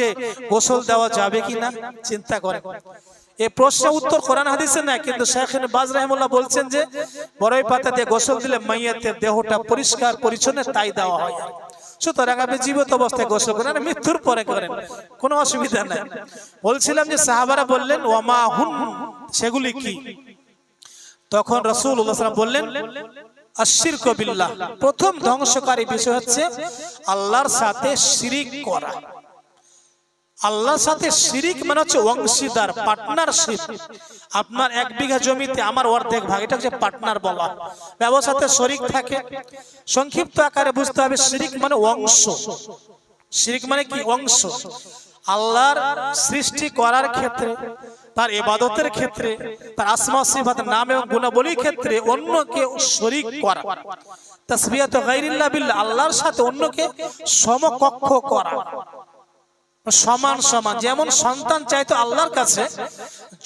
মানুষকে গোসল দেওয়া যাবে কিনা চিন্তা করেন। এই প্রশ্নের উত্তর কোরআন হাদিসে নাই, কিন্তু শেখ বাজ রাহিমাহুল্লাহ বলছেন যে বড়ই পাতা দিয়ে গোসল দিলে মাইয়াতের দেহটা পরিষ্কার পরিচ্ছন্ন তাই দেওয়া হয়। সুতরাং আপনি জীবিত অবস্থায় গোসল করেন, মৃত্যুর পরে করেন, কোনো অসুবিধা নাই। বলছিলাম যে সাহাবারা বললেন ওয়ামা হুন, সেগুলি কি? তখন রাসূলুল্লাহ সাল্লাল্লাহু আলাইহি ওয়াসাল্লাম বললেন আশিরকু বিল্লাহ, প্রথম ধ্বংসকারী বিষয় হচ্ছে আল্লাহর সাথে শিরিক করা। আল্লাহর সাথে শিরিক মানে হচ্ছে অংশীদার, পার্টনারশিপ। আপনার 1 বিঘা জমিতে আমার অর্ধেক ভাগ, এটা হচ্ছে পার্টনার বলা। ব্যবসাতে শরীক থাকে, সংক্ষিপ্ত আকারে বুঝতে হবে শিরিক মানে অংশ। শিরিক মানে কি? অংশ। আল্লাহর সৃষ্টি করার ক্ষেত্রে, তার ইবাদতের ক্ষেত্রে, তার আসমা সিফাত নাম এবং গুণাবলীর ক্ষেত্রে অন্যকে শরীক করা। তাসবিয়াতু গায়রিল্লাহ বিল্লাহ, আল্লাহর সাথে অন্যকে সমকক্ষ করা, সমান সমান। যেমন সন্তান চাইতো আল্লাহর কাছে,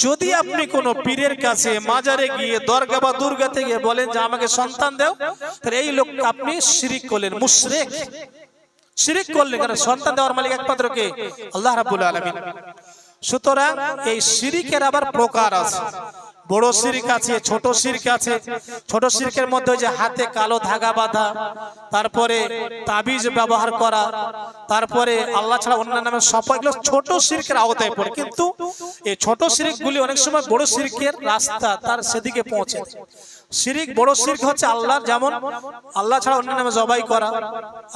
যদি আপনি কোনো পীরের কাছে, মাজারে গিয়ে, দরগা বা দুর্গাতে গিয়ে বলেন যে আমাকে সন্তান দাও, তাহলে এই লোক আপনি শিরিক করলেন, মুশরিক। শিরিক করলেন, কারণ সন্তান দেওয়ার মালিক একমাত্র কে? আল্লাহ রাব্বুল আলামিন। সুতরাং এই শিরিকের আবার প্রকার আছে, বড় শিরক আছে, ছোট শিরক আছে। ছোট শিরকের মধ্যে যে হাতে কালো ধাগা বাঁধা, তারপরে তাবিজ ব্যবহার করা, তারপরে আল্লাহ ছাড়া অন্য নামে শপথ, এগুলো ছোট শিরকের আওতায় পড়ে। কিন্তু এই ছোট শিরকগুলি অনেক সময় বড় শিরকের রাস্তা তার সেদিকে পৌঁছে। শিরিক, বড় শিরক হচ্ছে আল্লাহ, যেমন আল্লাহ ছাড়া অন্য নামে জবাই করা,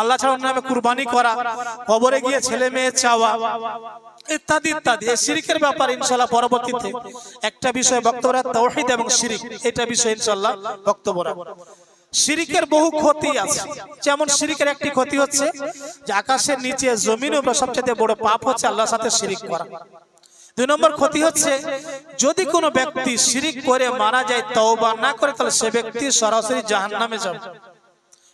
আল্লাহ ছাড়া অন্য নামে কুরবানি করা, কবরে গিয়ে ছেলে মেয়ে চাওয়া, ইত্যাদি ইত্যাদি। এই শিরকের ব্যাপারে ইনশাআল্লাহ পরবর্তীতে একটা বিষয় বক্তব্য রাখবো, তাওহীদ এবং শিরক, এটা বিষয়ে ইনশাআল্লাহ বক্তব্য রাখবো। শিরকের বহু ক্ষতি আছে। যেমন শিরকের একটি ক্ষতি হচ্ছে যে আকাশের নিচে, জমিনের উপর সবচেয়ে বড় পাপ হচ্ছে আল্লাহর সাথে শিরক করা। 2 নম্বর ক্ষতি হচ্ছে যদি কোনো ব্যক্তি শিরক করে মারা যায়, তওবা না করে, তাহলে সে ব্যক্তি সরাসরি জাহান্নামে যাবে।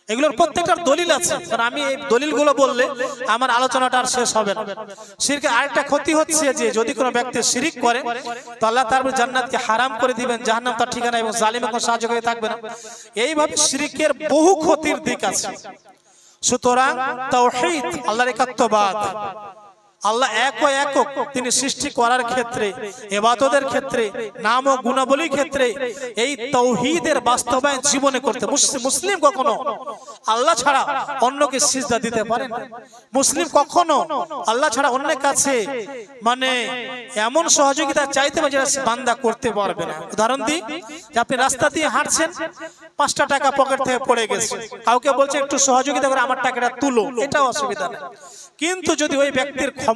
এগুলোর প্রত্যেকটার দলিল আছে, কারণ আমি এই দলিলগুলো বললে আমার আলোচনাটা আর শেষ হবে না। শিরকের আরেকটা ক্ষতি হচ্ছে যে যদি কোনো ব্যক্তি শিরক করে, তো আল্লাহ তার জান্নাতকে হারাম করে দিবেন, জাহান্নাম তার ঠিকানা, এবং জালিমের কোনো সাহায্যকারী থাকবে না। এইভাবে শিরকের বহু ক্ষতির দিক আছে। সুতরাং তাওহীদ, আল্লাহর একাত্মবাদ, আল্লাহ এক ও একক, তিনি সৃষ্টি করার ক্ষেত্রে, ইবাদতের ক্ষেত্রে, নাম ও গুণাবলীর ক্ষেত্রে এই তাওহীদের বাস্তবায়ন জীবনে করতে। মুসলিম কখনো আল্লাহ ছাড়া অন্যকে সিজদা দিতে পারে না। মুসলিম কখনো আল্লাহ ছাড়া অন্যের কাছে মানে এমন সহযোগিতা চাইতে পারে যেটা বান্দা করতে পারবে না। উদাহরণ দিই, যে আপনি রাস্তা দিয়ে হাঁটছেন, 5টা টাকা পকেট থেকে পড়ে গেছে, কাউকে বলছে একটু সহযোগিতা করে আমার টাকাটা তুলো, এটা অসুবিধা নেই। কিন্তু যদি ওই ব্যক্তির ক্ষমতা